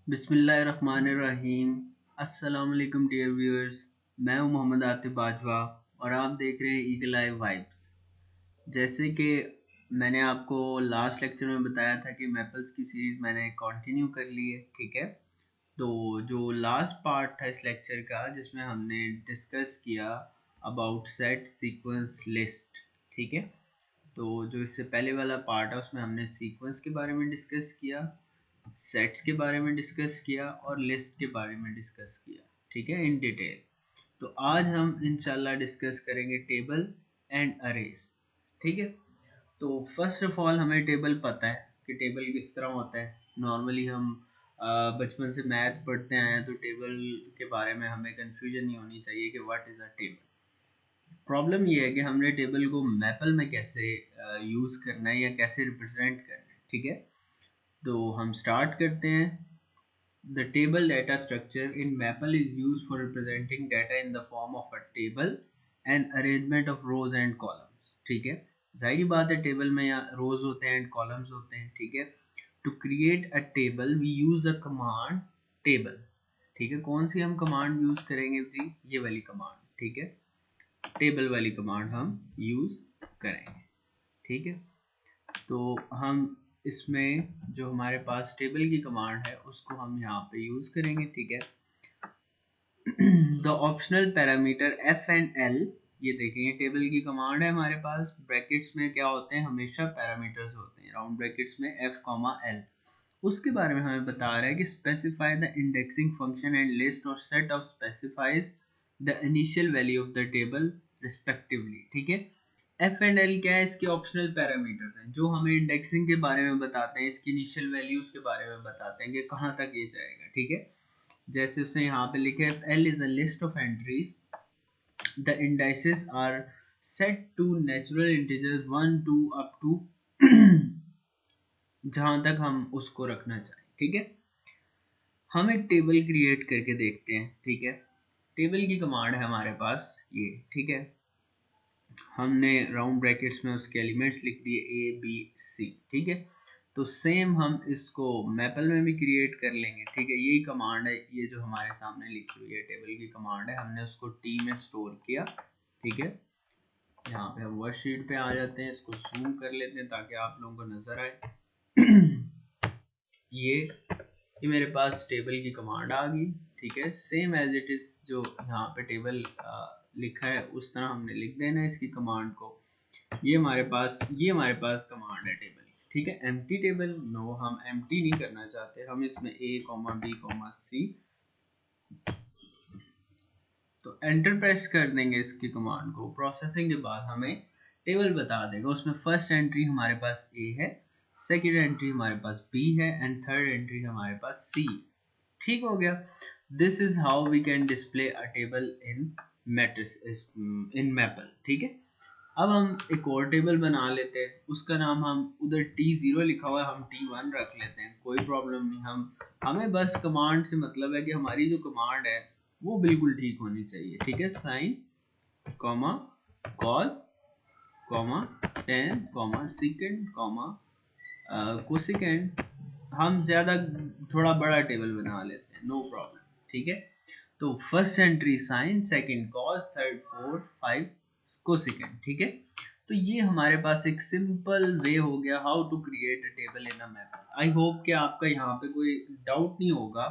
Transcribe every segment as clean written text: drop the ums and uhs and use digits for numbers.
बिस्मिल्लाहिर्रहमानिर्रहीम। अस्सलाम वालेकुम डियर व्यूअर्स। मैं हूं मोहम्मद आतिफ बाजवा और आप देख रहे हैं ईगल आई वाइब्स। जैसे कि मैंने आपको लास्ट लेक्चर में बताया था कि मैपल्स की सीरीज़ मैंने कंटिन्यू कर ली है, ठीक है। तो जो लास्ट पार्ट था इस लेक्चर का जिसमें हमने डिस्कस किया अबाउट सेट सीक्वेंस लिस्ट, ठीक है। तो जो इससे पहले वाला पार्ट है उसमें हमने सीक्वेंस के बारे में डिस्कस किया, सेट्स के बारे में डिस्कस किया और लिस्ट के बारे में डिस्कस किया, ठीक है, इन डिटेल। तो आज हम इंशाल्लाह डिस्कस करेंगे टेबल एंड अरेज, ठीक है। तो फर्स्ट ऑफ ऑल हमें टेबल पता है कि टेबल किस तरह होता है। नॉर्मली हम बचपन से मैथ पढ़ते आए हैं तो टेबल के बारे में हमें कंफ्यूजन नहीं होनी चाहिए कि what is a table. Problem ये है कि हमने टेबल को मैपल में कैसे यूज़ करना है या कैसे रिप्रेजेंट करना है, ठीक है। तो हम स्टार्ट करते हैं। The table data structure in Maple is used for representing data in the form of a table and arrangement of rows and columns, ठीक है। जाहिर बात है टेबल में या रोज होते हैं एंड कॉलम्स होते हैं, ठीक है। To create a table we use a command table, ठीक है। कौन सी हम कमांड यूज करेंगे जी? ये वाली कमांड, ठीक है। टेबल वाली कमांड हम यूज करेंगे, ठीक है। तो हम इसमें जो हमारे पास टेबल की कमांड है उसको हम यहाँ पे यूज करेंगे, ठीक है। The optional parameter F and L, ये देखेंगे टेबल की कमांड है हमारे पास। ब्रैकेट्स में क्या होते हैं? हमेशा पैरामीटर्स होते हैं, राउंड ब्रैकेट्स में एफ कॉमा एल। उसके बारे में हमें बता रहा है कि specify the indexing function and list और set of specifies the initial value of the table respectively, ठीक है। एफ एंड एल क्या है? इसके ऑप्शनल पैरामीटर्स हैं जो हमें इंडेक्सिंग के बारे में बताते हैं, इसकी इनिशियल वैल्यूज के बारे में बताते हैं कि कहाँ तक ये जाएगा, ठीक है। जैसे उसने यहाँ पे लिखा है L is a list of entries, the indices are set to natural integers 1 2 up to जहां तक हम उसको रखना चाहें, ठीक है। हम एक टेबल क्रिएट करके देखते हैं, ठीक है। टेबल की कमांड है हमारे पास ये, ठीक है। हमने राउंड ब्रैकेट्स में उसके एलिमेंट्स लिख दिए ए बी सी, ठीक है। तो सेम हम इसको मैपल में भी क्रिएट कर लेंगे, ठीक है। यही कमांड है, ये जो हमारे सामने लिखी हुई है टेबल की कमांड है, हमने उसको टी में स्टोर किया, ठीक है। यहाँ पे हम वर्कशीट पे आ जाते हैं, इसको जूम कर लेते हैं ताकि आप लोगों को नजर आए। ये मेरे पास टेबल की कमांड आ गई, ठीक है। सेम एज इट इज जो यहाँ पे टेबल लिखा है उस तरह हमने लिख देना है इसकी कमांड को। ये हमारे पास कमांड है टेबल, ठीक है। एम्प्टी टेबल नो, हम एम्प्टी नहीं करना चाहते, हम इसमें ए कॉमा बी कॉमा सी, तो एंटर प्रेस कर देंगे इसकी कमांड को। प्रोसेसिंग के बाद हमें टेबल बता देगा। उसमें फर्स्ट एंट्री हमारे पास ए है, सेकंड एंट्री हमारे पास बी है एंड थर्ड एंट्री हमारे पास सी, ठीक हो गया। This is how we can display a table in matrix in Maple, ठीक है। अब हम एक और टेबल बना लेते हैं, उसका नाम हम उधर T0 लिखा हुआ है, हम T1 रख लेते हैं, कोई प्रॉब्लम नहीं। हमें बस कमांड से मतलब है कि हमारी जो कमांड है वो बिल्कुल ठीक होनी चाहिए, ठीक है। Sine comma cos comma tan comma secant comma cosecant. हम ज्यादा थोड़ा बड़ा टेबल बना लेते हैं, नो प्रॉब्लम, ठीक है। तो first entry sine, second cos, third 4 5 cosecant, ठीक है। तो ये हमारे पास एक सिंपल वे हो गया how to create a table in a map. I hope कि आपका यहाँ पे कोई डाउट नहीं होगा।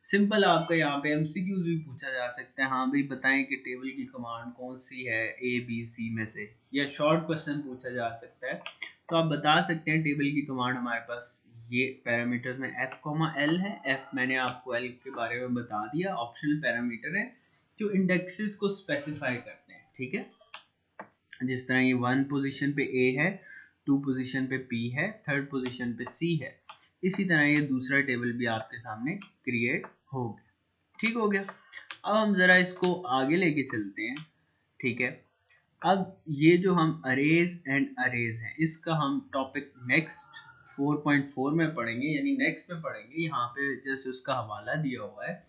सिंपल आपका यहाँ पे एमसीक्यूज भी पूछा जा सकता है, हाँ भाई बताएं कि टेबल की कमांड कौन सी है ए बी सी में से, या शॉर्ट क्वेश्चन पूछा जा सकता है। तो आप बता सकते हैं टेबल की कमांड हमारे पास ये पैरामीटर्स में एफ कॉमा एल है। एफ मैंने आपको एल के बारे में बता दिया, ऑप्शनल पैरामीटर है जो इंडेक्सेस को स्पेसिफाई करते हैं, ठीक है। जिस तरह ये 1 पोजीशन पे ए है, 2 पोजीशन पे पी है, थर्ड पोजीशन पे सी है, इसी तरह ये दूसरा टेबल भी आपके सामने क्रिएट हो गया, ठीक हो गया। अब हम जरा इसको आगे लेके चलते हैं, ठीक है। अब ये जो हम अरेज एंड अरेज हैं इसका हम टॉपिक नेक्स्ट 4.4 में पढ़ेंगे, यानी नेक्स्ट में पढ़ेंगे। यहाँ पे जैसे उसका हवाला दिया हुआ है,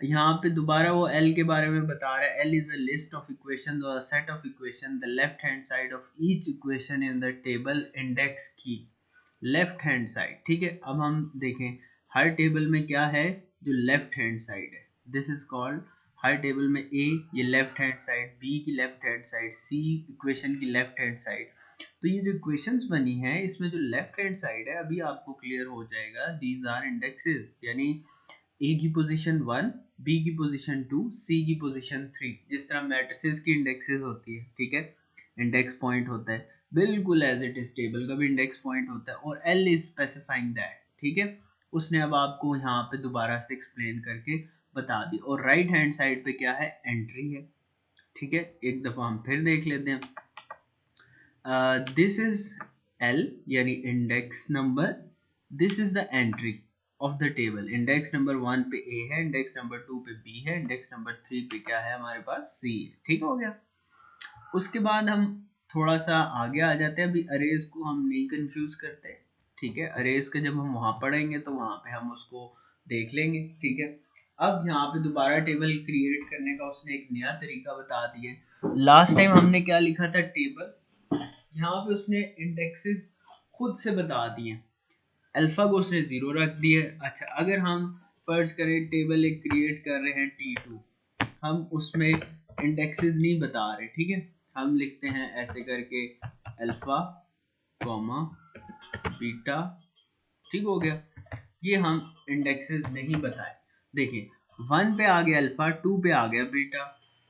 यहाँ पे दोबारा वो L के बारे में बता रहा है। L is a list of equations or a set of equation, the left hand side of each equation in the table index key, left hand side, ठीक है। अब हम देखें हर टेबल में क्या है, जो लेफ्ट हैंड साइड है, this is called, her table में ए ये लेफ्ट हैंड साइड, बी की लेफ्ट हैंड साइड, सी इक्वेशन की लेफ्ट हैंड साइड। तो ये जो इक्वेशंस बनी है इसमें जो लेफ्ट हैंड साइड है, अभी आपको क्लियर हो जाएगा, दीज आर इंडेक्सेस, यानी ए की पोजीशन 1, बी की पोजीशन 2, सी की पोजीशन 3, जिस तरह मैट्रिसेस की इंडेक्सेस होती है, ठीक है, इंडेक्स पॉइंट होता है, बिल्कुल एज इट इज टेबल का भी इंडेक्स पॉइंट होता है, और एल इज स्पेसिफाइंग दैट, ठीक है। उसने अब आपको यहाँ पे दोबारा से एक्सप्लेन करके बता दी। और राइट हैंड साइड पे क्या है, एंट्री है, ठीक है, एक दफा हम फिर देख लेते हैं। दिस इज एल यानी index number, this is the entry of the table, index number 1 पे ए है, इंडेक्स नंबर 2 पे बी है, इंडेक्स नंबर 3 पे क्या है हमारे पास, सी है, ठीक हो गया। उसके बाद हम थोड़ा सा आगे आ जाते हैं, अभी अरेज को हम नहीं कंफ्यूज करते, ठीक है, अरेज का जब हम वहां पढ़ेंगे तो वहां पे हम उसको देख लेंगे, ठीक है। अब यहाँ पे दोबारा टेबल क्रिएट करने का उसने एक नया तरीका बता दिया। लास्ट टाइम हमने क्या लिखा था, टेबल, यहाँ पे उसने इंडेक्सेस खुद से बता दिए, अल्फा को उसने 0 रख दिया। अच्छा, अगर हम फर्ज करें टेबल एक क्रिएट कर रहे हैं T2, हम उसमें इंडेक्सेस नहीं बता रहे, ठीक है, हम लिखते हैं ऐसे करके अल्फा कॉमा बीटा, ठीक हो गया, ये हम इंडेक्सेस नहीं बताए। देखिए 1 पे आ गया अल्फा, 2 पे आ गया बीटा,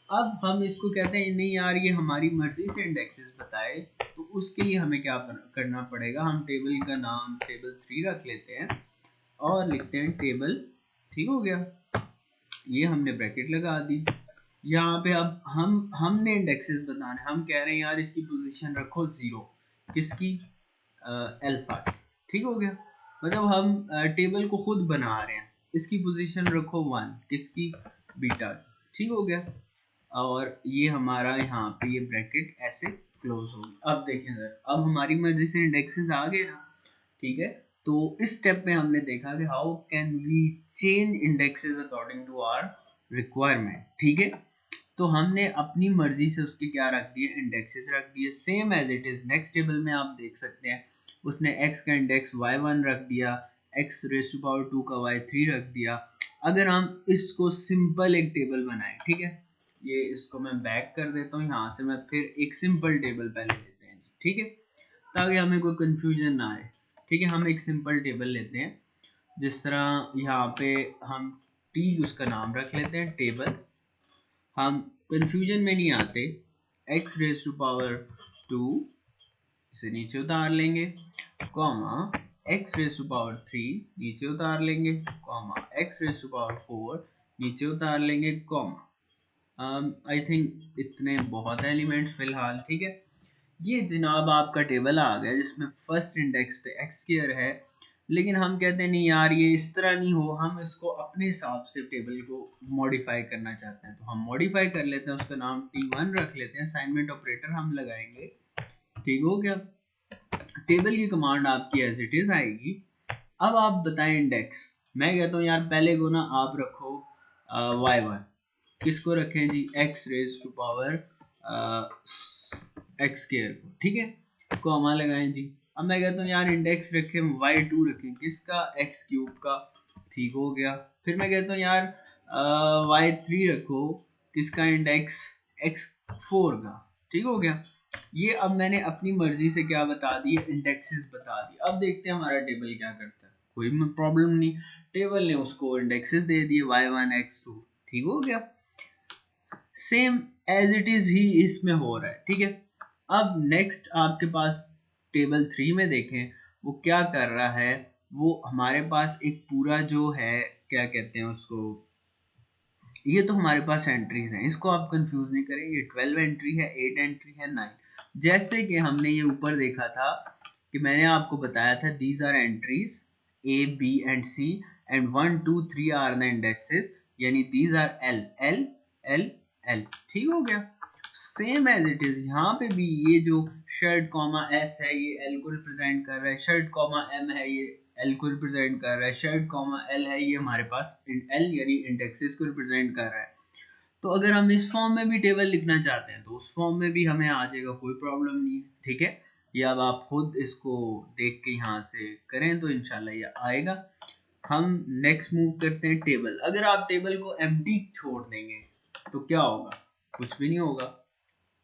अब हम इसको कहते हैं नहीं यार ये हमारी मर्जी से इंडेक्सेस बताए, तो उसके लिए हमें क्या करना पड़ेगा, हम टेबल का नाम टेबल 3 रख लेते हैं और लिखते हैं टेबल, ठीक हो गया, ये हमने ब्रैकेट लगा दी। यहाँ पे अब हमने इंडेक्सेस बताने, हम कह रहे हैं यार इसकी पोजीशन रखो 0, किसकी, अल्फा, ठीक हो गया, मतलब हम टेबल को खुद बना रहे हैं, इसकी पोजीशन रखो 1, किसकी, बीटा, ठीक हो गया, और ये हमारा यहाँ पे ये ब्रैकेट ऐसे क्लोज हो गई। अब देखें सर, अब हमारी मर्जी से इंडेक्सेस आ गए ना, ठीक है, तो इस स्टेप में हमने देखा कि how can we change indexes according to our requirement, ठीक है। तो हमने अपनी मर्जी से उसके क्या रख दिए, इंडेक्सेस रख दिए, same as it is next table में आप देख सकते हैं, उसने x का इंडेक्स y1 रख दिया, x रेज़ टू पावर 2 का y3 रख दिया। अगर हम इसको सिंपल एक टेबल बनाएं, ठीक है, ये इसको मैं बैक कर देता हूँ, यहाँ से मैं फिर एक सिंपल टेबल पहले लेते हैं, ठीक है, ताकि हमें कोई कंफ्यूजन ना आए, ठीक है, हम एक सिंपल टेबल लेते हैं, जिस तरह यहाँ पे हम t उसका नाम रख लेते हैं टेबल, हम कंफ्यूजन में नहीं आते, x रेज़ टू पावर 2 इसे नीचे उतार लेंगे, comma x raise to power 3 नीचे उतार लेंगे, comma x raise to power 4 नीचे उतार लेंगे, कॉमा आई थिंक इतने बहुत एलिमेंट्स फिलहाल, ठीक है। ये जनाब आपका टेबल आ गया जिसमें फर्स्ट इंडेक्स पे x स्क्वायर है, लेकिन हम कहते हैं नहीं यार ये इस तरह नहीं हो, हम इसको अपने हिसाब से टेबल को मॉडिफाई करना चाहते हैं, तो हम मॉडिफाई कर लेते हैं, उसका नाम t1 रख लेते हैं, असाइनमेंट ऑपरेटर हम लगाएंगे, ठीक हो गया। टेबल की कमांड आपकी एज इट इज आएगी। अब आप बताएं इंडेक्स, मैं कहता हूँ यार पहले को ना आप रखो y1, किसको रखें जी, x raise to power x square को, ठीक है, कॉमा लगाएं जी। अब मैं कहता हूँ यार इंडेक्स रखें y2 रखें, किसका, x क्यूब का, ठीक हो गया। फिर मैं कहता हूँ यार y3 रखो, किसका इंडेक्स, x4 का, ठीक हो गया। ये अब मैंने अपनी मर्जी से क्या बता दिए, इंडेक्सेस बता दिए। अब देखते हैं हमारा टेबल क्या करता है, कोई प्रॉब्लम नहीं, टेबल ने उसको इंडेक्सेस दे दिए y1 x2, ठीक हो गया, सेम एज इट इज ही इसमें हो रहा है, ठीक है। अब नेक्स्ट आपके पास टेबल 3 में देखें वो क्या कर रहा है, वो हमारे पास एक पूरा जो है क्या कहते हैं उसको, ये तो हमारे पास एंट्रीज हैं, इसको आप कंफ्यूज नहीं करें, ये 12 एंट्री है, 8 एंट्री है, 9, जैसे कि हमने ये ऊपर देखा था कि मैंने आपको बताया था these are entries A B and C and 1 2 3 are the indexes, यानी these are L L L L, ठीक हो गया। सेम एज इट इज यहाँ पे भी ये जो शर्ट कॉमा एस है ये एल को रिप्रेजेंट कर रहा है, शर्ट कॉमा एम है ये एल को रिप्रेजेंट कर रहा है, शर्ट कॉमा एल है ये हमारे पास एल यानी इंडेक्सेस को रिप्रेजेंट कर रहा है। तो अगर हम इस फॉर्म में भी टेबल लिखना चाहते हैं तो उस फॉर्म में भी हमें आ जाएगा, कोई प्रॉब्लम नहीं है, ठीक है। ये अब आप खुद इसको देख के यहाँ से करें तो इंशाल्लाह ये आएगा। हम नेक्स्ट मूव करते हैं टेबल। अगर आप टेबल को एम्प्टी छोड़ देंगे तो क्या होगा? कुछ भी नहीं होगा,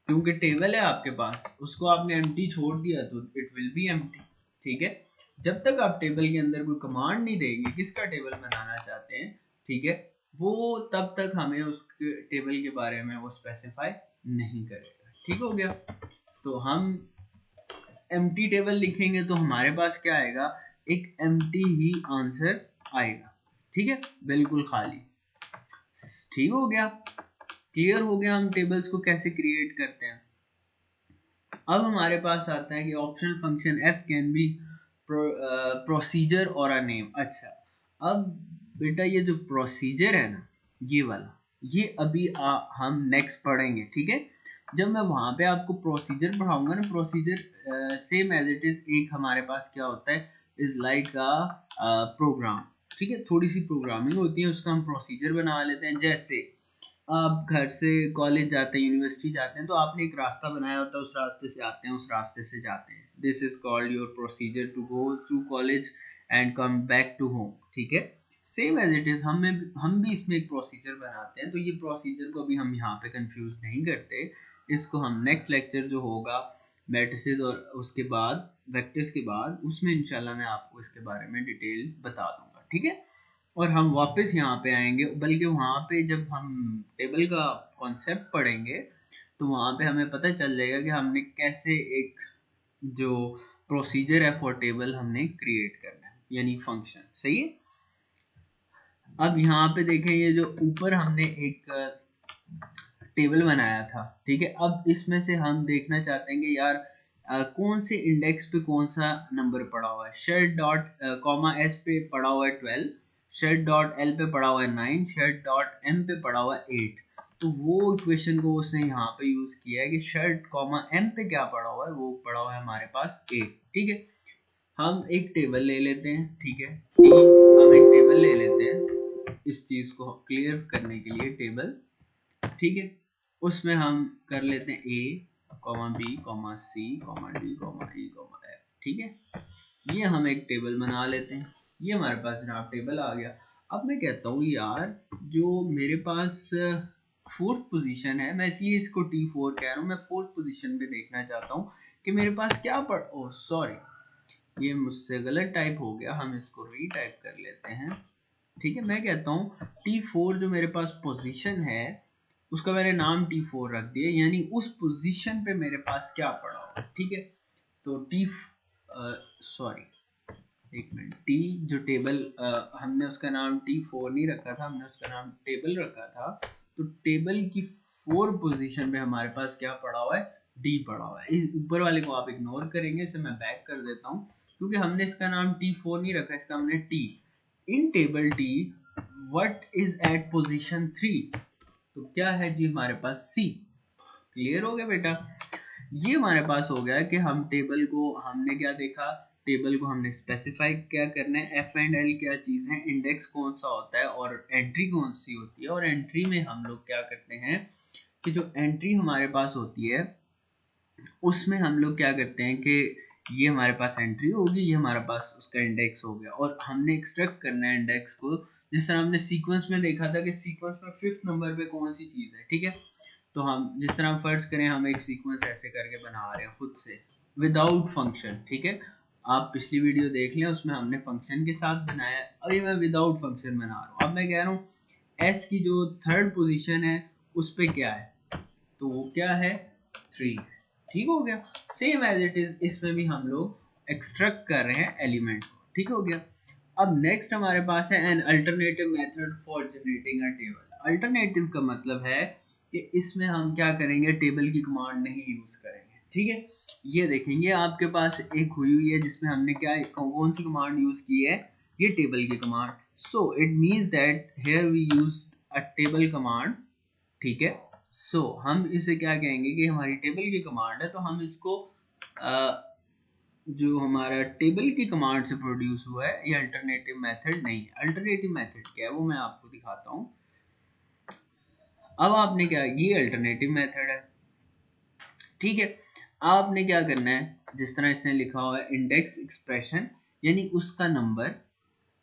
क्योंकि टेबल है आपके पास, उसको आपने एम्प्टी छोड़ दिया तो इट विल बी एम्प्टी। ठीक है, जब तक आप टेबल के अंदर कोई कमांड नहीं देंगे किसका टेबल बनाना चाहते हैं, ठीक है, वो तब तक हमें उसके टेबल के बारे में वो स्पेसिफाई नहीं करेगा। ठीक हो गया, तो हम एम्प्टी टेबल लिखेंगे तो हमारे पास क्या आएगा? एक एम्प्टी ही आंसर आएगा। ठीक है, बिल्कुल खाली। ठीक हो गया, क्लियर हो गया हम टेबल्स को कैसे क्रिएट करते हैं। अब हमारे पास आता है कि optional function F can be procedure और अ नेम। अच्छा, अब बेटा ये जो प्रोसीजर है ना, ये वाला, ये अभी हम नेक्स्ट पढ़ेंगे। ठीक है, जब मैं वहां पे आपको प्रोसीजर पढ़ाऊंगा ना, procedure same as it is एक हमारे पास क्या होता है, इज लाइक अ प्रोग्राम। ठीक है, थोड़ी सी प्रोग्रामिंग होती है, उसका हम प्रोसीजर बना लेते हैं। जैसे आप घर से कॉलेज जाते हैं, यूनिवर्सिटी जाते हैं, तो आपने एक रास्ता बनाया होता है, उस रास्ते से आते हैं, उस रास्ते से जाते हैं। This is called your procedure to go to college and come back to home. ठीक है, सेम एज इट इज हम भी इसमें एक प्रोसीजर बनाते हैं। तो ये प्रोसीजर को भी हम यहाँ पे कंफ्यूज नहीं करते, इसको हम नेक्स्ट लेक्चर जो होगा मैट्रिसेस और उसके बाद वेक्टर्स के बाद, उसमें इंशाल्लाह मैं आपको इसके बारे में डिटेल बता दूंगा। ठीक है, और हम वापस यहाँ पे आएंगे, बल्कि वहाँ पे जब हम टेबल का कॉन्सेप्ट पढ़ेंगे तो वहाँ पे हमें पता चल जाएगा कि हमने कैसे एक जो प्रोसीजर है फॉर टेबल हमने क्रिएट करना है, यानी फंक्शन। सही है, अब यहाँ पे देखें, ये जो ऊपर हमने एक टेबल बनाया था, ठीक है, अब इसमें से हम देखना चाहते हैं कि यार कौन से इंडेक्स पे कौन सा नंबर पड़ा हुआ है। शेड डॉट कॉमा एस पे पड़ा हुआ है 12, शेड डॉट एल पे पड़ा हुआ है 9, शेड डॉट एम पे पड़ा हुआ है 8। तो वो इक्वेशन को उसने यहाँ पे यूज किया है कि शेड कॉमा एम पे क्या पड़ा हुआ है, वो पड़ा हुआ है हमारे पास 8। ठीक है, हम एक टेबल ले लेते हैं। ठीक है, हम एक टेबल ले लेते हैं इस चीज को क्लियर करने के लिए, टेबल। ठीक है, उसमें हम कर लेते हैं A comma B comma C comma D comma E comma F. ठीक है, ये हम एक टेबल बना लेते हैं। ये हमारे पास जनाब टेबल आ गया। अब मैं कहता हूँ यार, जो मेरे पास फोर्थ पोजीशन है, मैं इसलिए इसको T4 कह रहा हूँ, मैं फोर्थ पोजीशन पे देखना चाहता हूँ कि मेरे पास क्या पड़, ओ सॉरी, ये मुझसे गलत टाइप हो गया, हम इसको रीटाइप कर लेते हैं। ठीक है, मैं कहता हूँ T4 जो मेरे पास पोजीशन है, उसका मैंने नाम T4 रख दिया, यानी उस पोजीशन पे मेरे पास क्या पड़ा हुआ। ठीक है, तो टी सॉरी एक मिनट, टी जो टेबल हमने उसका नाम T4 नहीं रखा था, हमने उसका नाम टेबल रखा था। तो टेबल की 4 पोजीशन पे हमारे पास क्या पड़ा हुआ है, डी पड़ा हुआ है। इस ऊपर वाले को आप इग्नोर करेंगे, इसे मैं बैक कर देता हूँ, क्योंकि हमने इसका नाम T4 नहीं रखा, इसका हमने T. In table T what is at position 3, तो क्या है जी हमारे पास सी। क्लियर हो गया बेटा, ये हमारे पास हो गया कि हम टेबल को, हमने क्या देखा, टेबल को हमने स्पेसिफाई क्या करना है, एफ एंड एल क्या चीज है, इंडेक्स कौन सा होता है और एंट्री कौन सी होती है। और एंट्री में हम लोग क्या करते हैं कि जो एंट्री हमारे पास होती है उसमें हम लोग क्या करते हैं कि ये हमारे पास एंट्री होगी, ये हमारे पास उसका इंडेक्स हो गया, और हमने एक्सट्रैक्ट करना है इंडेक्स को, जिस तरह हमने सीक्वेंस में देखा था कि सीक्वेंस में 5th नंबर पे कौन सी चीज है। ठीक है, तो हम जिस तरह फर्ज करें हम एक सीक्वेंस ऐसे करके बना रहे हैं खुद से विदाउट फंक्शन। ठीक है, आप पिछली वीडियो देख लें, उसमें हमने फंक्शन के साथ बनाया, अभी मैं विदाउट फंक्शन बना रहा हूँ। अब मैं कह रहा हूँ एस की जो थर्ड पोजीशन है उस पे क्या है, तो वो क्या है 3। ठीक हो गया, सेम एज इट इज इसमें भी हम लोग एक्सट्रैक्ट कर रहे हैं एलिमेंट को। ठीक हो गया, अब नेक्स्ट हमारे पास है an alternative method for generating a table. Alternative का मतलब है कि इसमें हम क्या करेंगे, टेबल की कमांड नहीं यूज करेंगे। ठीक है, ये देखेंगे आपके पास एक हुई है जिसमें हमने क्या, कौन सी कमांड यूज की है, ये टेबल की command. So it means that here we use a table command. ठीक है, सो हम इसे क्या कहेंगे कि हमारी टेबल की कमांड है, तो हम इसको जो हमारा टेबल की कमांड से प्रोड्यूस हुआ है, ये अल्टरनेटिव मेथड नहीं है। अल्टरनेटिव मेथड क्या है वो मैं आपको दिखाता हूँ। अब आपने क्या, ये अल्टरनेटिव मेथड है। ठीक है, आपने क्या करना है, जिस तरह इसने लिखा हुआ है इंडेक्स एक्सप्रेशन, यानी उसका नंबर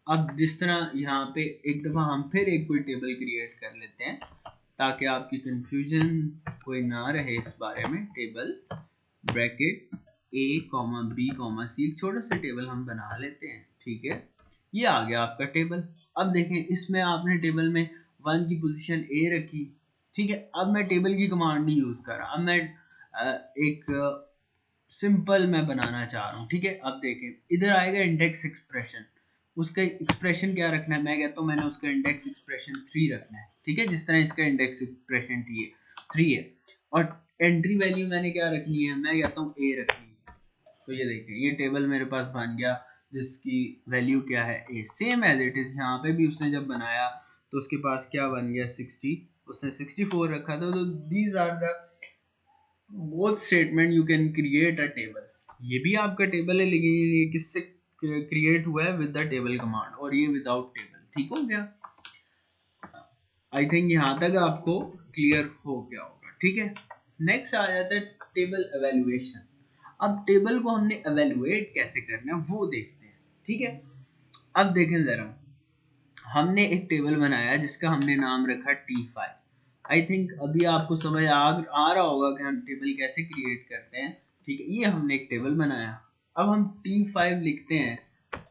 अब जिस तरह यहाँ पे एक दफ़ा हम फिर एक कोई टेबल क्रिएट कर लेते हैं ताकि आपकी कंफ्यूजन कोई ना रहे इस बारे में। Table bracket a comma b comma c, एक छोटा सा टेबल हम बना लेते हैं। ठीक है, ये आ गया आपका टेबल। अब देखें, इसमें आपने टेबल में 1 की पोजीशन a रखी। ठीक है, अब मैं टेबल की कमांड नहीं यूज कर रहा, अब मैं एक सिंपल मैं बनाना चाह रहा हूँ। ठीक है, अब देखें इधर आएगा इंडेक्स एक्सप्रेशन, उसका एक्सप्रेशन क्या रखना है, मैं कहता हूँ मैंने उसका इंडेक्स एक्सप्रेशन 3 रखना है। ठीक है, जिस तरह इसका इंडेक्स एक्सप्रेशन 3 है, और एंट्री वैल्यू मैंने क्या रखनी है, मैं कहता हूँ a रखनी है। तो ये देखें, ये टेबल मेरे पास बन गया जिसकी वैल्यू क्या है a। Same as it is यहाँ पे भी उसने जब बनाया तो उसके पास क्या बन गया 60, उसने 64 रखा था। तो these are the both statement you can create a table. ये भी आपका टेबल है, लेकिन ये किससे क्रिएट हुआ है, विद द टेबल कमांड, और ये विदाउट टेबल। ठीक हो गया, आई थिंक यहाँ तक आपको क्लियर हो गया होगा। ठीक है, नेक्स्ट आ जाता है टेबल एवेल्युएशन। अब टेबल को हमने एवेल्युएट कैसे करना है वो देखते हैं। ठीक है, अब देखें जरा, हमने एक टेबल बनाया जिसका हमने नाम रखा T5। आई थिंक अभी आपको समझ आ रहा होगा कि हम टेबल कैसे क्रिएट करते हैं। ठीक है, ये हमने एक टेबल बनाया, अब हम T5 लिखते हैं,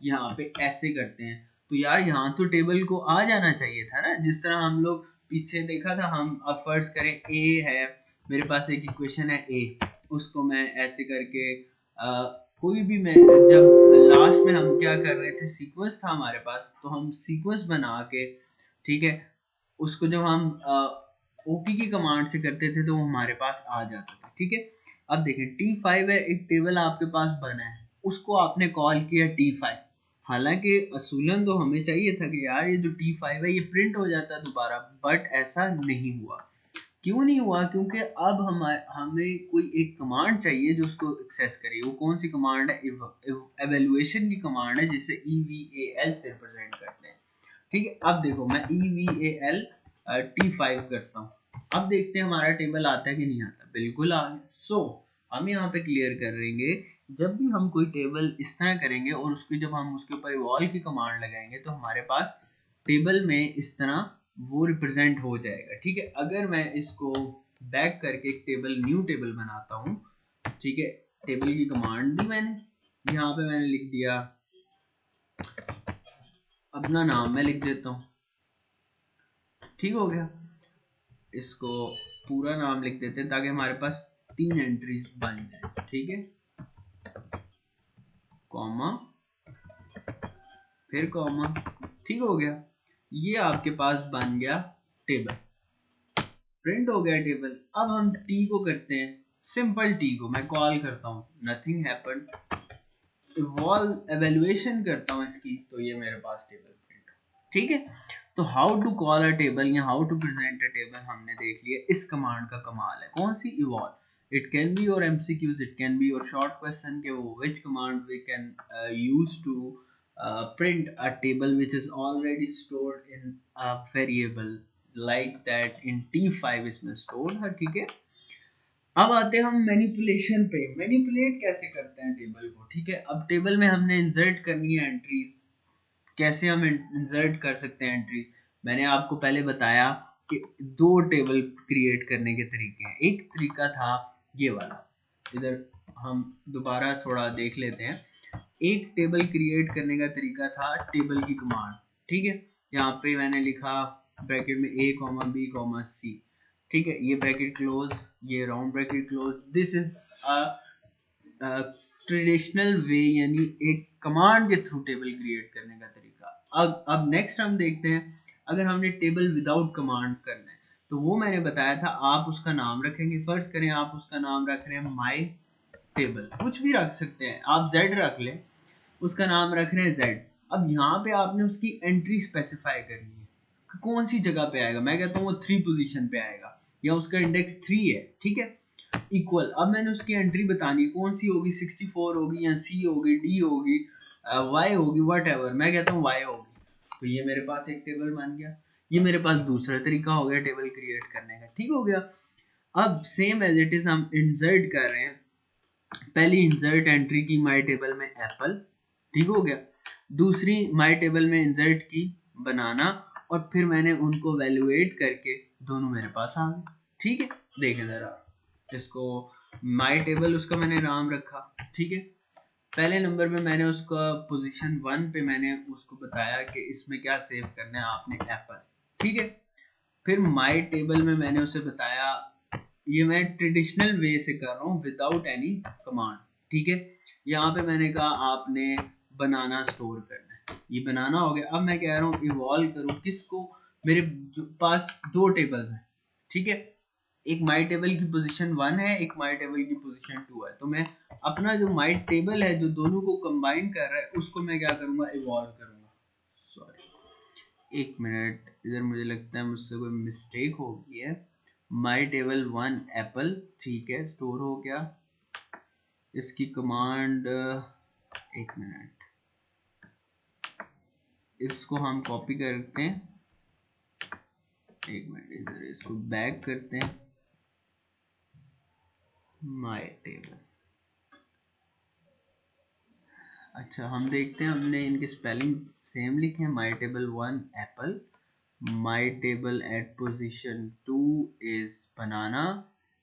यहाँ पे ऐसे करते हैं। तो यार यहाँ तो टेबल को आ जाना चाहिए था ना, जिस तरह हम लोग पीछे देखा था। हम अब फर्ज करें a है, मेरे पास एक इक्वेशन है a, उसको मैं ऐसे करके कोई भी, मैं जब लास्ट में हम क्या कर रहे थे, सीक्वेंस था हमारे पास, तो हम सीक्वेंस बना के, ठीक है, उसको जब हम ओपी की कमांड से करते थे तो वो हमारे पास आ जाता था। ठीक है, अब देखें T5 है, एक टेबल आपके पास बना है, उसको आपने कॉल किया T5। हालांकि असूलन तो हमें चाहिए था कि यार ये जो T5 है ये प्रिंट हो जाता दोबारा, बट ऐसा नहीं हुआ। क्यों नहीं हुआ, क्योंकि अब हमें कोई एक कमांड चाहिए जो उसको एक्सेस करे। वो कौन सी कमांड है, एवेल्युएशन की कमांड है, जिसे EVAL से रिप्रेजेंट करते हैं। ठीक है, अब देखो मैं EVAL T5 करता हूँ, अब देखते हैं हमारा टेबल आता है कि नहीं आता। बिल्कुल आ गया। सो हम यहाँ पे क्लियर करेंगे, जब भी हम कोई टेबल इस तरह करेंगे और उसको जब हम उसके ऊपर इवॉल्व की कमांड लगाएंगे तो हमारे पास टेबल में इस तरह वो रिप्रेजेंट हो जाएगा। ठीक है, अगर मैं इसको बैक करके एक टेबल, न्यू टेबल बनाता हूँ, ठीक है, टेबल की कमांड दी मैंने, यहाँ पे मैंने लिख दिया अपना नाम, मैं लिख देता हूँ। ठीक हो गया, इसको पूरा नाम लिख देते हैं ताकि हमारे पास 3 एंट्रीज बन जाए। ठीक है, कॉमा फिर कॉमा। ठीक हो गया, ये आपके पास बन गया टेबल, प्रिंट हो गया टेबल। अब हम टी को करते हैं, सिंपल टी को मैं कॉल करता हूँ, नथिंग हैपेंड, इवॉल्व एवेल्युएशन करता हूँ इसकी, तो ये मेरे पास टेबल प्रिंट। ठीक है, तो how to call a table या how to present a table हमने देख लिया। इस कमांड का कमाल है, कौन सी, evolve. It can be your MCQs, it can be your short question के वो which command we can use to print a table which is already stored in a variable like that in T5 इसमें stored है। ठीक है, अब आते हैं हम मैनिपुलेशन पे। मैनिपुलेट कैसे करते हैं टेबल को। ठीक है, अब टेबल में हमने इंसर्ट करनी है एंट्रीज, कैसे हम इंसर्ट कर सकते हैं एंट्रीज। मैंने आपको पहले बताया कि 2 टेबल क्रिएट करने के तरीके हैं। एक तरीका था ये वाला, इधर हम दोबारा थोड़ा देख लेते हैं। एक टेबल क्रिएट करने का तरीका था टेबल की कमांड। ठीक है, यहाँ पे मैंने लिखा ब्रैकेट में a comma b comma c। ठीक है, ये ब्रैकेट क्लोज, ये round bracket close. This is a traditional way, यानी एक कमांड के थ्रू टेबल क्रिएट करने का तरीका। अब नेक्स्ट हम देखते हैं, अगर हमने टेबल विदाउट कमांड करना है तो वो मैंने बताया था, आप उसका नाम रखेंगे। फर्ज करें आप उसका नाम रख रहे हैं माई टेबल, कुछ भी रख सकते हैं आप, z रख लें, उसका नाम रख रहे हैं z। अब यहाँ पे आपने उसकी एंट्री स्पेसिफाई करनी है कि कौन सी जगह पे आएगा। मैं कहता हूँ वो 3 पोजीशन पे आएगा या उसका इंडेक्स 3 है। ठीक है, इक्वल, अब मैंने उसकी एंट्री बतानी है, कौन सी होगी, 64 होगी या c होगी, d होगी, y होगी, वट एवर। मैं कहता हूँ y होगी। तो ये मेरे पास एक टेबल बन गया। ये मेरे पास दूसरा तरीका हो गया टेबल क्रिएट करने का। ठीक हो गया, अब सेम एज इट इज हम इंसर्ट कर रहे हैं। पहली इंसर्ट एंट्री की माई टेबल में एप्पल। ठीक हो गया, दूसरी माई टेबल में इंसर्ट की बनाना, और फिर मैंने उनको वैल्यूएट करके दोनों मेरे पास आ गए। ठीक है, देखें जरा इसको, माई टेबल उसका मैंने नाम रखा। ठीक है, पहले नंबर पे मैंने उसका पोजीशन 1 पे मैंने उसको बताया कि इसमें क्या सेव करना है आपने, एप्पल। ठीक है, फिर माई टेबल में मैंने उसे बताया, ये मैं ट्रेडिशनल वे से कर रहा हूँ विदाउट एनी कमांड। ठीक है, यहाँ पे मैंने कहा आपने बनाना स्टोर करना है, ये बनाना हो गया। अब मैं कह रहा हूँ इवॉल्व करूँ किसको, मेरे पास दो टेबल्स हैं। ठीक है, एक माई टेबल की पोजीशन 1 है, एक माई टेबल की पोजीशन 2 है, तो मैं अपना जो माई टेबल है जो दोनों को कंबाइन कर रहा है उसको मैं क्या करूंगा, इवॉल्व करूंगा। सॉरी, एक मिनट, इधर मुझे लगता है मुझसे कोई मिस्टेक हो गई है। माई टेबल 1 एप्पल, ठीक है, स्टोर हो गया। इसकी कमांड, एक मिनट, इसको हम कॉपी करते हैं। एक मिनट, इधर इसको बैक करते हैं, माई टेबल। अच्छा, हम देखते हैं हमने इनके स्पेलिंग सेम लिखे हैं। My table 1 apple, my table at position 2 is banana,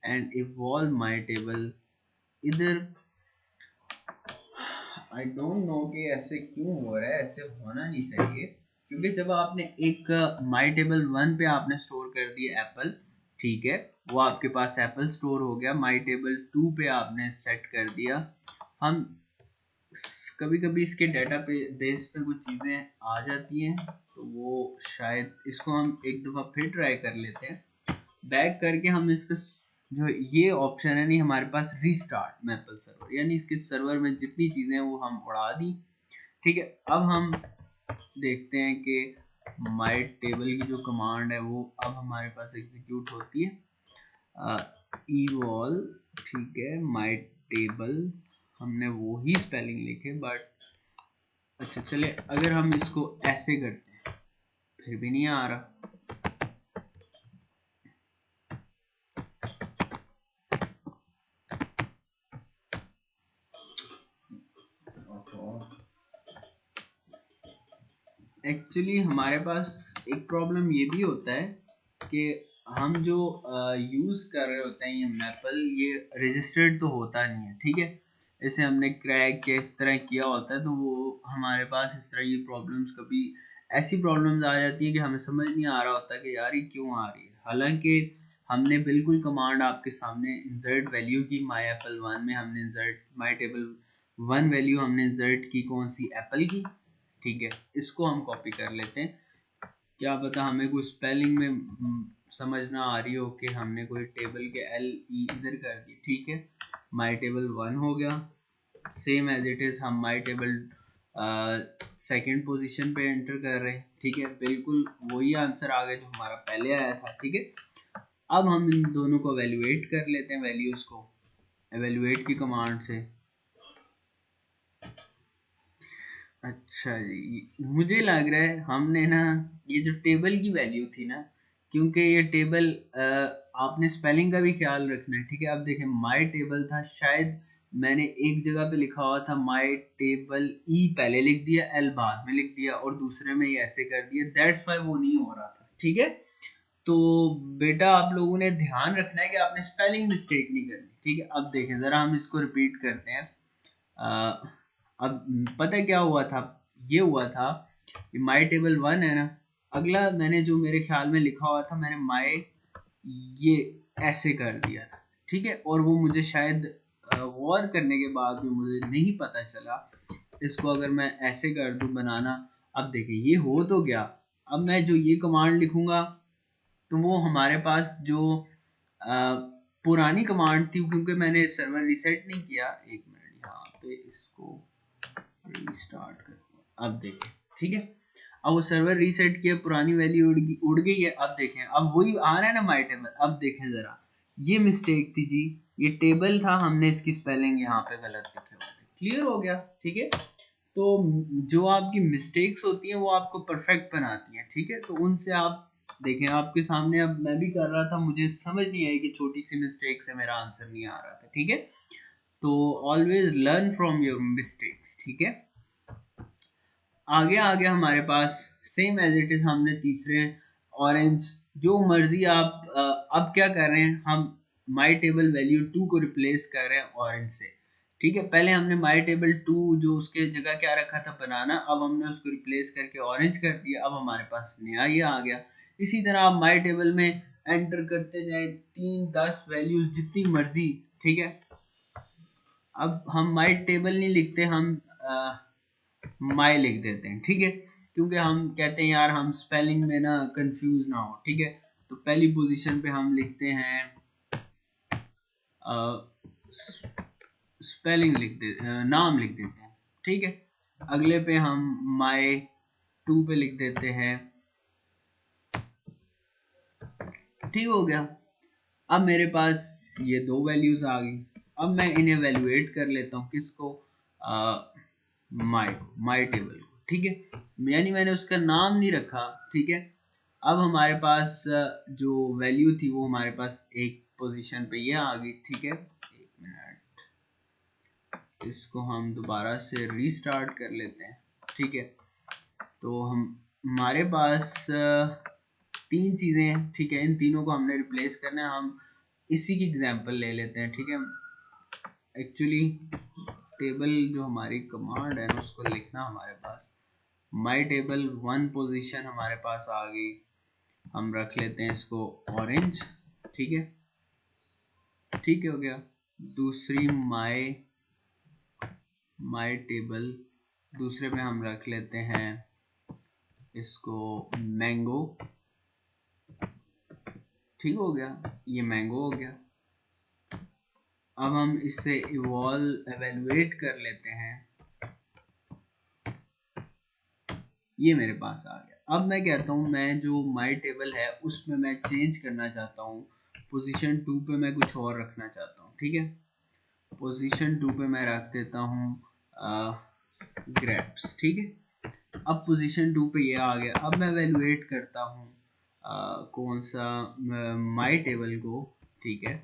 and evolve my table. इधर आई डोंट नो कि ऐसे क्यों हो रहा है, ऐसे होना नहीं चाहिए, क्योंकि जब आपने एक माई टेबल 1 पे आपने स्टोर कर दिया एप्पल, ठीक है, वो आपके पास एप्पल स्टोर हो गया। माई टेबल 2 पे आपने सेट कर दिया। हम कभी कभी इसके डाटा पे बेस पे कुछ चीज़ें आ जाती हैं, तो वो शायद इसको हम एक दफ़ा फिर ट्राई कर लेते हैं। बैक करके हम इसका जो ये ऑप्शन है नहीं हमारे पास, रीस्टार्ट मैपल सर्वर, यानी इसके सर्वर में जितनी चीज़ें वो हम उड़ा दी। ठीक है, अब हम देखते हैं कि माई टेबल की जो कमांड है वो अब हमारे पास एग्जीक्यूट होती है, इवॉल। ठीक है, माई टेबल, हमने वो ही स्पेलिंग लिखे बट, अच्छा चले, अगर हम इसको ऐसे करते हैं, फिर भी नहीं आ रहा। एक्चुअली हमारे पास एक प्रॉब्लम ये भी होता है कि हम जो यूज़ कर रहे होते हैं ये मैपल, ये रजिस्टर्ड तो होता नहीं है। ठीक है, इसे हमने क्रैक के इस तरह किया होता है, तो वो हमारे पास इस तरह की प्रॉब्लम्स, कभी ऐसी प्रॉब्लम्स आ जाती है कि हमें समझ नहीं आ रहा होता कि यार ये क्यों आ रही है। हालांकि हमने बिल्कुल कमांड आपके सामने इंसर्ट वैल्यू की, माई एप्पल 1 में हमने इंसर्ट माई टेबल 1 वैल्यू हमने इंसर्ट की, कौन सी, एप्पल की। ठीक है, इसको हम कॉपी कर लेते हैं, क्या पता हमें कोई स्पेलिंग में समझ ना आ रही हो कि हमने कोई टेबल के एल ई इधर कर दी। ठीक है, माई टेबल 1 हो गया, सेम एज इट इज हम माई टेबल सेकेंड पोजीशन पे एंटर कर रहे हैं। ठीक है, बिल्कुल वही आंसर आ गया जो हमारा पहले आया था। ठीक है, अब हम इन दोनों को एवेल्युएट कर लेते हैं, वैल्यूज को एवेल्युएट की कमांड से। अच्छा जी, मुझे लग रहा है हमने ना ये जो टेबल की वैल्यू थी ना, क्योंकि ये टेबल आपने स्पेलिंग का भी ख्याल रखना है। ठीक है, अब देखें, माई टेबल था, शायद मैंने एक जगह पे लिखा हुआ था माई टेबल, ई पहले लिख दिया, एल बाद में लिख दिया, और दूसरे में ये ऐसे कर दिया, दैट्स वाई वो नहीं हो रहा था। ठीक है, तो बेटा आप लोगों ने ध्यान रखना है कि आपने स्पेलिंग मिस्टेक नहीं करनी। ठीक है, अब देखें ज़रा, हम इसको रिपीट करते हैं। अब पता है क्या हुआ था, ये हुआ था कि माई टेबल 1 है ना, अगला मैंने जो मेरे ख्याल में लिखा हुआ था, मैंने माई ये ऐसे कर दिया था। ठीक है, और वो मुझे शायद वॉर करने के बाद भी मुझे नहीं पता चला। इसको अगर मैं ऐसे कर दूं, बनाना, अब देखिए ये हो तो गया। अब मैं जो ये कमांड लिखूंगा, तो वो हमारे पास जो पुरानी कमांड थी, क्योंकि मैंने सर्वर रीसेट नहीं किया। एक मिनट, यहाँ पे इसको रीस्टार्ट कर, अब देखें। ठीक है, अब वो सर्वर रीसेट किया, पुरानी वैल्यू उड़ गई है। अब देखें, अब वही आ रहा है ना माई टेबल। अब देखें जरा, ये मिस्टेक थी जी, ये टेबल था, हमने इसकी स्पेलिंग यहाँ पे गलत लिखे हुए थे। क्लियर हो गया। ठीक है, तो जो आपकी मिस्टेक्स होती हैं वो आपको परफेक्ट बनाती हैं। ठीक है, तो उनसे आप देखें, आपके सामने अब मैं भी कर रहा था, मुझे समझ नहीं आई कि छोटी सी मिस्टेक से मेरा आंसर नहीं आ रहा था। ठीक है, तो always learn from your mistakes. ठीक है, आगे आगे हमारे पास सेम एज इट इज हमने तीसरे ऑरेंज जो मर्जी आप अब क्या कर रहे हैं, हम माई टेबल वैल्यू 2 को रिप्लेस कर रहे हैं ऑरेंज से। ठीक है, पहले हमने माई टेबल 2 जो उसके जगह क्या रखा था बनाना, अब हमने उसको रिप्लेस करके ऑरेंज कर दिया, अब हमारे पास नया ये आ गया। इसी तरह आप माई टेबल में एंटर करते जाए 3 10 वैल्यूज जितनी मर्जी। ठीक है, अब हम माई टेबल नहीं लिखते, हम माई लिख देते हैं। ठीक है, क्योंकि हम कहते हैं यार हम स्पेलिंग में ना कंफ्यूज ना हो। ठीक है, तो पहली पोजीशन पे हम लिखते हैं स्पेलिंग नाम लिख देते हैं। ठीक है, अगले पे हम माई 2 पे लिख देते हैं। ठीक हो गया, अब मेरे पास ये दो वैल्यूज आ गई। अब मैं इन्हें वैल्यूएट कर लेता हूँ, किसको, माई टेबल को। ठीक है, यानी मैंने उसका नाम नहीं रखा। ठीक है, अब हमारे पास जो वैल्यू थी वो हमारे पास एक पोजीशन पे ये आ गई। ठीक है, एक मिनट, इसको हम दोबारा से रीस्टार्ट कर लेते हैं। ठीक है, तो हमारे पास तीन चीजें हैं। ठीक है, इन तीनों को हमने रिप्लेस करना है। हम इसी की एग्जांपल ले लेते हैं। ठीक है, एक्चुअली टेबल जो हमारी कमांड है ना उसको लिखना हमारे पास माई टेबल 1 पोजीशन हमारे पास आ गई, हम रख लेते हैं इसको ऑरेंज। ठीक है, ठीक हो गया। दूसरी माई टेबल दूसरे में हम रख लेते हैं इसको मैंगो। ठीक हो गया, ये मैंगो हो गया। अब हम इसे एवेलुएट कर लेते हैं, ये मेरे पास आ गया। अब मैं कहता हूँ मैं जो माई टेबल है उसमें मैं चेंज करना चाहता हूँ, पोजीशन 2 पे मैं कुछ और रखना चाहता हूँ। ठीक है, पोजीशन 2 पे मैं रख देता हूँ ग्रेप्स। ठीक है, अब पोजीशन 2 पे ये आ गया। अब मैं एवेलुएट करता हूँ कौन सा माई टेबल को। ठीक है,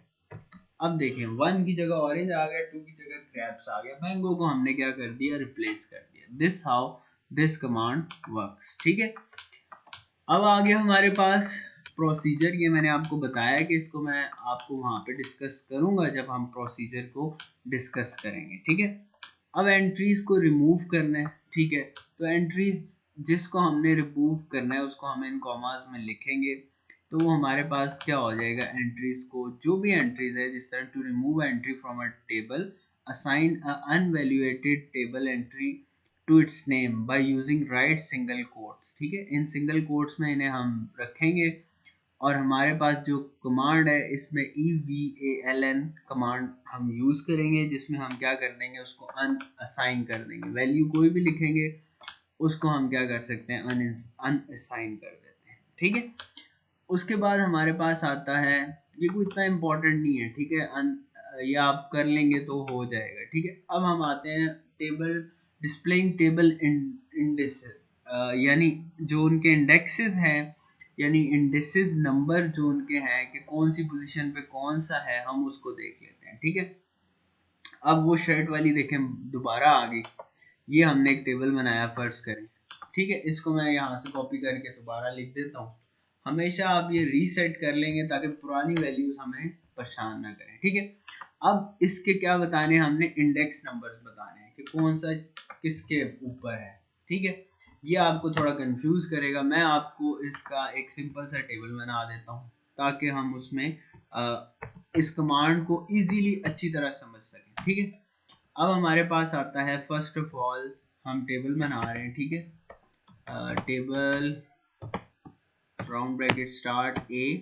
अब देखें 1 की जगह ऑरेंज आ गया, 2 की जगह ग्रेप्स आ गया, मैंगो को हमने क्या कर दिया, रिप्लेस कर दिया। This how this command works. ठीक है, अब आ गया हमारे पास प्रोसीजर। ये मैंने आपको बताया कि इसको मैं आपको वहां पे डिस्कस करूंगा जब हम प्रोसीजर को डिस्कस करेंगे। ठीक है, अब एंट्रीज को रिमूव करना है। ठीक है, तो एंट्रीज जिसको हमने रिमूव करना है उसको हम इन कॉमास में लिखेंगे, तो वो हमारे पास क्या हो जाएगा, एंट्रीज को जो भी एंट्रीज है, जिस तरह to remove entry from a table, assign a unevaluated table entry to its name by using right single quotes. ठीक है, इन सिंगल कोट्स में इन्हें हम रखेंगे। और हमारे पास जो कमांड है इसमें eval कमांड हम यूज करेंगे, जिसमें हम क्या कर देंगे, उसको अनअसाइन कर देंगे। वैल्यू कोई भी लिखेंगे उसको हम क्या कर सकते हैं, अनअसाइन कर देते हैं। ठीक है, उसके बाद हमारे पास आता है, ये कोई इतना इम्पोर्टेंट नहीं है। ठीक है, ये आप कर लेंगे तो हो जाएगा। ठीक है, अब हम आते हैं टेबल डिस्प्लेइंग टेबल इंडेक्स, यानी जो उनके इंडेक्सेस हैं, यानी इंडेक्सेस नंबर जो उनके हैं कि कौन सी पोजीशन पे कौन सा है, हम उसको देख लेते हैं। ठीक है, अब वो शर्ट वाली देखें दोबारा आ गई। ये हमने एक टेबल बनाया, फर्ज करें। ठीक है, इसको मैं यहाँ से कॉपी करके दोबारा लिख देता हूँ। हमेशा आप ये रीसेट कर लेंगे ताकि पुरानी वैल्यूज हमें परेशान ना करें। ठीक है, अब इसके क्या बताने हैं, हमने इंडेक्स नंबर्स बताने हैं कि कौन सा किसके ऊपर है। ठीक है, ये आपको थोड़ा कंफ्यूज करेगा। मैं आपको इसका एक सिंपल सा टेबल बना देता हूँ ताकि हम उसमें इस कमांड को इजीली अच्छी तरह समझ सकें। ठीक है, अब हमारे पास आता है, फर्स्ट ऑफ ऑल हम टेबल बना रहे हैं। ठीक है, table round bracket start a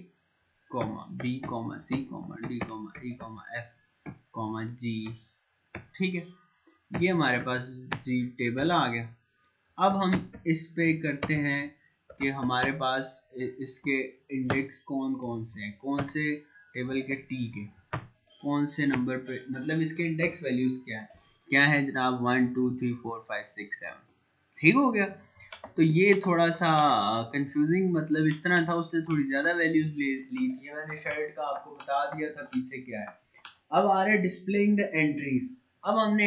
comma b comma c comma d comma e comma f comma g। ठीक है, ये हमारे पास जी टेबल आ गया। अब हम इस पे करते हैं कि हमारे पास इसके इंडेक्स कौन कौन से हैं, कौन से टेबल के टी के कौन से नंबर पे, मतलब इसके इंडेक्स वैल्यूज क्या है जनाब, 1 2 3 4 5 6 7। ठीक हो गया, तो ये थोड़ा सा कंफ्यूजिंग मतलब इस तरह था, उससे थोड़ी ज्यादा वैल्यूज ली थी। मैंने शर्ट का आपको बता दिया था पीछे क्या है। अब आ रहे डिस्प्लेइंग द एंट्रीज। अब हमने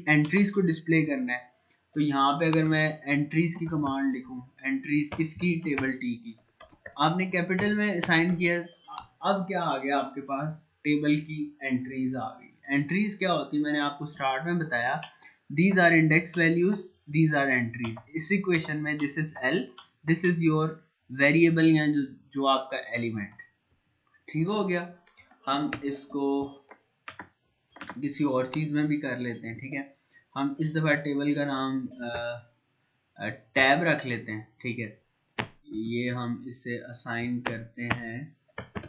एंट्रीज को डिस्प्ले करना है। तो यहाँ पे अगर मैं एंट्रीज की कमांड लिखूं, एंट्रीज किसकी, टेबल टी की, आपने कैपिटल में साइन किया, अब क्या आ गया आपके पास, टेबल की एंट्रीज आ गई। एंट्रीज क्या होती है, मैंने आपको स्टार्ट में बताया, these are index values, these are entries. इस इक्वेशन में this is L, this is your variable या जो आपका एलिमेंट, ठीक हो गया। हम इसको किसी और चीज में भी कर लेते हैं, ठीक है। हम इस दफा टेबल का नाम टैब रख लेते हैं, ठीक है। ये हम इसे असाइन करते हैं,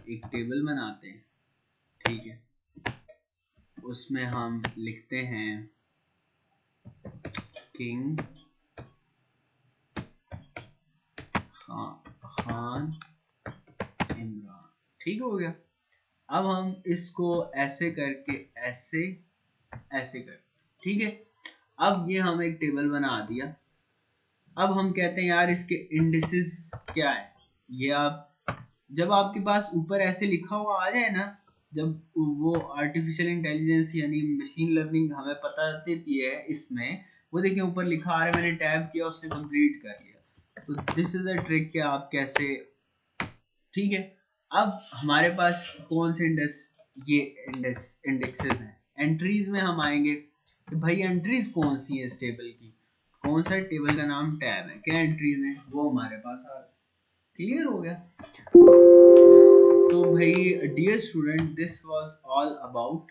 एक टेबल बनाते हैं, ठीक है। उसमें हम लिखते हैं किंग खान इमरान, ठीक हो गया। अब हम इसको ऐसे करके ऐसे ऐसे कर, ठीक है। अब ये हम एक टेबल बना दिया। अब हम कहते हैं यार इसके इंडिसेस क्या है, ये आप जब आपके पास ऊपर ऐसे लिखा हुआ आ जाए ना, जब वो आर्टिफिशियल इंटेलिजेंस यानी मशीन लर्निंग हमें पता देती है इसमें, वो देखिए ऊपर लिखा आ रहा है, मैंने टैब किया उसने कंप्लीट कर लिया। तो दिस इज अ ट्रिक कि आप कैसे, ठीक है। अब हमारे पास कौन से इंडेक्स, ये इंडेक्सेस हैं। एंट्रीज में हम आएंगे कि भाई एंट्रीज कौन सी है इस टेबल की, कौन सा टेबल का नाम टैब है, क्या एंट्रीज हैं वो हमारे पास आ, क्लियर हो गया। तो भाई dear student, this was all about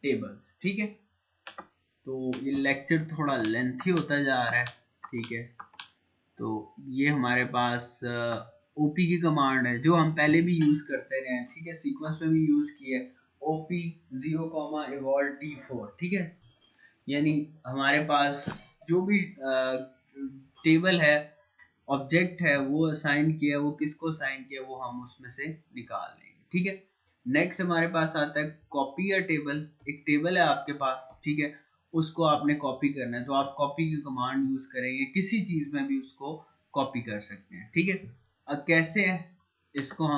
tables, ठीक है। तो ये लेक्चर थोड़ा लेंथी होता जा रहा है, ठीक है। तो ये हमारे पास ओपी की कमांड है जो हम पहले भी यूज करते रहे हैं, ठीक है। सीक्वेंस में भी यूज की है, ओपी 0, evolve t4, ठीक है। यानी हमारे पास जो भी टेबल है, ऑब्जेक्ट है, वो असाइन किया, वो किसको असाइन किया, वो हम उसमें से निकाल लेंगे, ठीक है। नेक्स्ट हमारे पास आता है कॉपी या टेबल। एक टेबल है आपके पास, ठीक है, उसको आपने कॉपी करना है, तो आप कॉपी की कमांड यूज करेंगे, किसी चीज में भी उसको कॉपी कर सकते हैं, ठीक है। अब कैसे है इसको हम